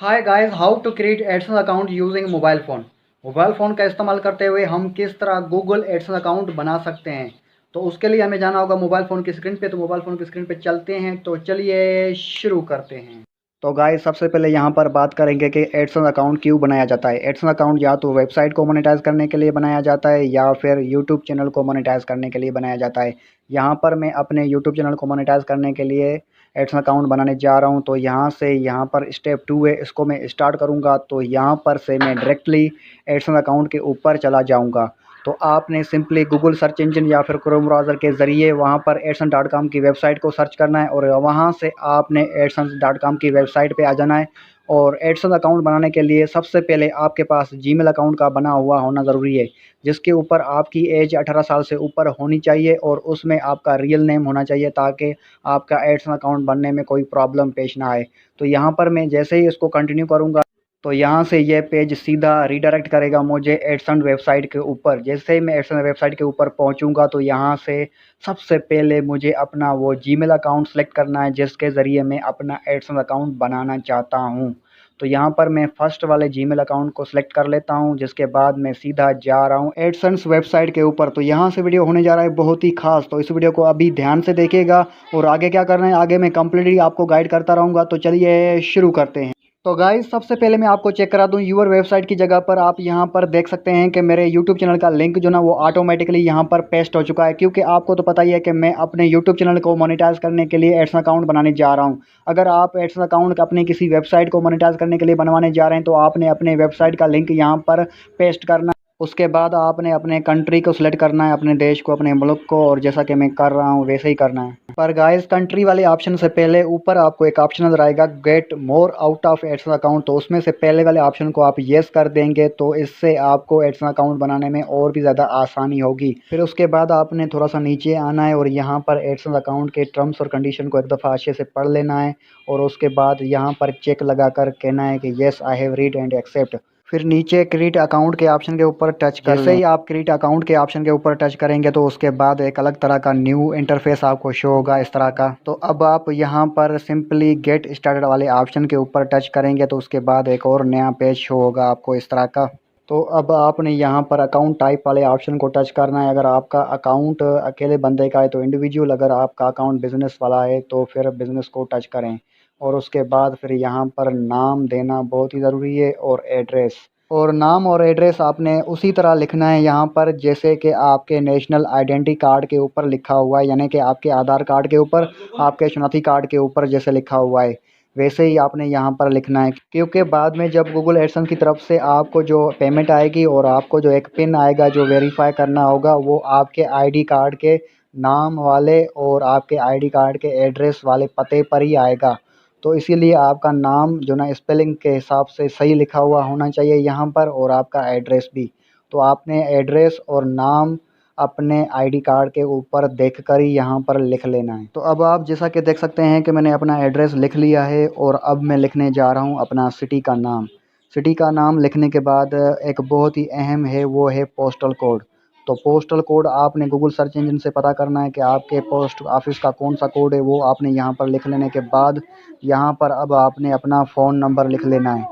Hi guys, how to create AdSense account using mobile phone. Mobile phone का इस्तेमाल करते हुए हम किस तरह गूगल एडसेंस अकाउंट बना सकते हैं। तो उसके लिए हमें जाना होगा मोबाइल फ़ोन की स्क्रीन पे। तो मोबाइल फ़ोन की स्क्रीन पे चलते हैं, तो चलिए शुरू करते हैं। तो गाइस, सबसे पहले यहाँ पर बात करेंगे कि एडसेंस अकाउंट क्यों बनाया जाता है। एडसेंस अकाउंट या तो वेबसाइट को मोनेटाइज करने के लिए बनाया जाता है या फिर यूट्यूब चैनल को मोनेटाइज करने के लिए बनाया जाता है। यहाँ पर मैं अपने यूट्यूब चैनल को मोनेटाइज करने के लिए एडसेंस अकाउंट बनाने जा रहा हूँ। तो यहाँ से यहाँ पर स्टेप 2 है, इसको मैं स्टार्ट करूँगा। तो यहाँ पर से मैं डायरेक्टली एडसेंस अकाउंट के ऊपर चला जाऊँगा। तो आपने सिंपली गूगल सर्च इंजन या फिर क्रोम ब्राउज़र के ज़रिए वहाँ पर एडसेंस.com की वेबसाइट को सर्च करना है और वहाँ से आपने एडसेंस.com की वेबसाइट पे आ जाना है। और एडसेंस अकाउंट बनाने के लिए सबसे पहले आपके पास जीमेल अकाउंट का बना हुआ होना ज़रूरी है, जिसके ऊपर आपकी एज 18 साल से ऊपर होनी चाहिए और उसमें आपका रियल नेम होना चाहिए, ताकि आपका एडसेंस अकाउंट बनने में कोई प्रॉब्लम पेश ना आए। तो यहाँ पर मैं जैसे ही इसको कंटिन्यू करूँगा, तो यहाँ से ये पेज सीधा रीडायरेक्ट करेगा मुझे एडसेंस वेबसाइट के ऊपर। जैसे ही मैं एडसेंस वेबसाइट के ऊपर पहुँचूँगा, तो यहाँ से सबसे पहले मुझे अपना वो जीमेल अकाउंट सेलेक्ट करना है, जिसके ज़रिए मैं अपना एडसेंस अकाउंट बनाना चाहता हूँ। तो यहाँ पर मैं फर्स्ट वाले जीमेल अकाउंट को सिलेक्ट कर लेता हूँ, जिसके बाद मैं सीधा जा रहा हूँ एडसेंस वेबसाइट के ऊपर। तो यहाँ से वीडियो होने जा रहा है बहुत ही खास, तो इस वीडियो को अभी ध्यान से देखिएगा और आगे क्या करना है आगे मैं कंप्लीटली आपको गाइड करता रहूँगा। तो चलिए शुरू करते हैं। तो गाइस, सबसे पहले मैं आपको चेक करा दूं, यूर वेबसाइट की जगह पर आप यहां पर देख सकते हैं कि मेरे यूट्यूब चैनल का लिंक जो ना वो ऑटोमेटिकली यहां पर पेस्ट हो चुका है, क्योंकि आपको तो पता ही है कि मैं अपने यूट्यूब चैनल को मोनेटाइज करने के लिए एडसेंस अकाउंट बनाने जा रहा हूं। अगर आप एडसेंस अकाउंट अपनी किसी वेबसाइट को मोनेटाइज करने के लिए बनवाने जा रहे हैं, तो आपने अपने वेबसाइट का लिंक यहाँ पर पेस्ट करना। उसके बाद आपने अपने कंट्री को सिलेक्ट करना है, अपने देश को, अपने मुल्क को, और जैसा कि मैं कर रहा हूँ वैसे ही करना है। पर गाइस, कंट्री वाले ऑप्शन से पहले ऊपर आपको एक ऑप्शन नजर आएगा, get more out of AdSense account. तो उसमें से पहले वाले ऑप्शन को आप येस कर देंगे, तो इससे आपको एडसेंस अकाउंट बनाने में और भी ज़्यादा आसानी होगी। फिर उसके बाद आपने थोड़ा सा नीचे आना है और यहाँ पर एडसेंस अकाउंट के टर्म्स और कंडीशन को एक दफ़ा अच्छे से पढ़ लेना है और उसके बाद यहाँ पर चेक लगा कर कहना है कि yes I have read and accept. फिर नीचे क्रिएट अकाउंट के ऑप्शन के ऊपर टच कर लें। जैसे ही आप क्रिएट अकाउंट के ऑप्शन के ऊपर टच करेंगे, तो उसके बाद एक अलग तरह का न्यू इंटरफेस आपको शो होगा इस तरह का। तो अब आप यहाँ पर सिंपली गेट स्टार्टेड वाले ऑप्शन के ऊपर टच करेंगे, तो उसके बाद एक और नया पेज शो होगा आपको इस तरह का। तो अब आपने यहाँ पर अकाउंट टाइप वाले ऑप्शन को टच करना है। अगर आपका अकाउंट अकेले बंदे का है तो इंडिविजुअल, अगर आपका अकाउंट बिजनेस वाला है तो फिर बिजनेस को टच करें। और उसके बाद फिर यहाँ पर नाम देना बहुत ही ज़रूरी है और एड्रेस। और नाम और एड्रेस आपने उसी तरह लिखना है यहाँ पर, जैसे कि आपके नेशनल आइडेंटिटी कार्ड के ऊपर लिखा हुआ है, यानी कि आपके आधार कार्ड के ऊपर, आपके शनाख्ती कार्ड के ऊपर जैसे लिखा हुआ है वैसे ही आपने यहाँ पर लिखना है। क्योंकि बाद में जब गूगल एडसेंस की तरफ से आपको जो पेमेंट आएगी और आपको जो एक पिन आएगा जो वेरीफाई करना होगा, वो आपके आईडी कार्ड के नाम वाले और आपके आईडी कार्ड के एड्रेस वाले पते पर ही आएगा। तो इसीलिए आपका नाम जो ना स्पेलिंग के हिसाब से सही लिखा हुआ होना चाहिए यहाँ पर, और आपका एड्रेस भी। तो आपने एड्रेस और नाम अपने आईडी कार्ड के ऊपर देखकर ही यहाँ पर लिख लेना है। तो अब आप जैसा कि देख सकते हैं कि मैंने अपना एड्रेस लिख लिया है और अब मैं लिखने जा रहा हूँ अपना सिटी का नाम। सिटी का नाम लिखने के बाद एक बहुत ही अहम है, वो है पोस्टल कोड। तो पोस्टल कोड आपने गूगल सर्च इंजन से पता करना है कि आपके पोस्ट ऑफिस का कौन सा कोड है, वो आपने यहाँ पर लिख लेने के बाद यहाँ पर अब आपने अपना फ़ोन नंबर लिख लेना है।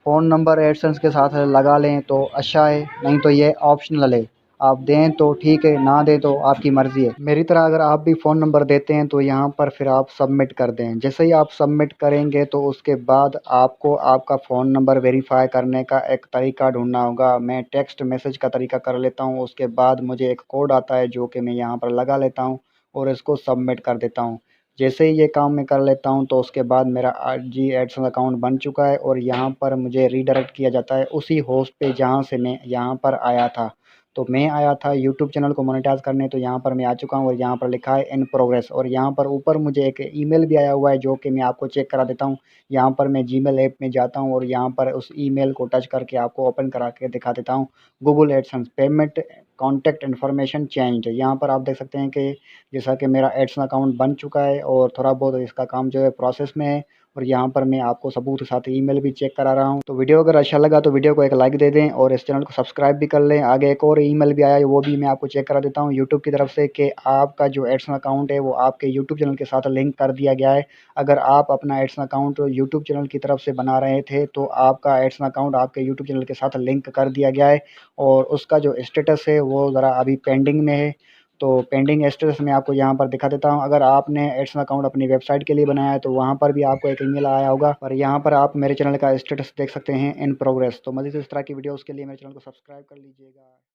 फ़ोन नंबर एडसेंस के साथ लगा लें तो अच्छा है, नहीं तो ये ऑप्शनल है। आप दें तो ठीक है, ना दें तो आपकी मर्ज़ी है। मेरी तरह अगर आप भी फ़ोन नंबर देते हैं तो यहाँ पर फिर आप सबमिट कर दें। जैसे ही आप सबमिट करेंगे, तो उसके बाद आपको आपका फ़ोन नंबर वेरीफ़ाई करने का एक तरीका ढूँढना होगा। मैं टेक्स्ट मैसेज का तरीका कर लेता हूँ, उसके बाद मुझे एक कोड आता है जो कि मैं यहाँ पर लगा लेता हूँ और इसको सबमिट कर देता हूँ। जैसे ही ये काम मैं कर लेता हूँ, तो उसके बाद मेरा जी एडसेंस अकाउंट बन चुका है और यहाँ पर मुझे रीडायरेक्ट किया जाता है उसी होस्ट पे जहाँ से मैं यहाँ पर आया था। तो मैं आया था यूट्यूब चैनल को मोनेटाइज करने, तो यहाँ पर मैं आ चुका हूँ और यहाँ पर लिखा है इन प्रोग्रेस, और यहाँ पर ऊपर मुझे एक ईमेल भी आया हुआ है जो कि मैं आपको चेक करा देता हूँ। यहाँ पर मैं जीमेल ऐप में जाता हूँ और यहाँ पर उस ईमेल को टच करके आपको ओपन करा के दिखा देता हूँ। Google AdSense payment contact information change, यहाँ पर आप देख सकते हैं कि जैसा कि मेरा एडसेंस अकाउंट बन चुका है और थोड़ा बहुत इसका काम जो है प्रोसेस में है। और यहाँ पर मैं आपको सबूत के साथ ईमेल भी चेक करा रहा हूँ। तो वीडियो अगर अच्छा लगा तो वीडियो को एक लाइक दे दें और इस चैनल को सब्सक्राइब भी कर लें। आगे एक और ईमेल भी आया है, वो भी मैं आपको चेक करा देता हूँ यूट्यूब की तरफ से कि आपका जो एडसन अकाउंट है वो आपके यूट्यूब चैनल के साथ लिंक कर दिया गया है। अगर आप अपना एडसन अकाउंट यूट्यूब चैनल की तरफ से बना रहे थे तो आपका एडसन अकाउंट आपके यूट्यूब चैनल के साथ लिंक कर दिया गया है और उसका जो स्टेटस है वो ज़रा अभी पेंडिंग में है। तो पेंडिंग स्टेटस मैं आपको यहाँ पर दिखा देता हूँ। अगर आपने एडसन अकाउंट अपनी वेबसाइट के लिए बनाया है तो वहाँ पर भी आपको एक ईमेल आया होगा और यहाँ पर आप मेरे चैनल का स्टेटस देख सकते हैं इन प्रोग्रेस। तो मज़ीद इस तरह की वीडियोज़ के लिए मेरे चैनल को सब्सक्राइब कर लीजिएगा।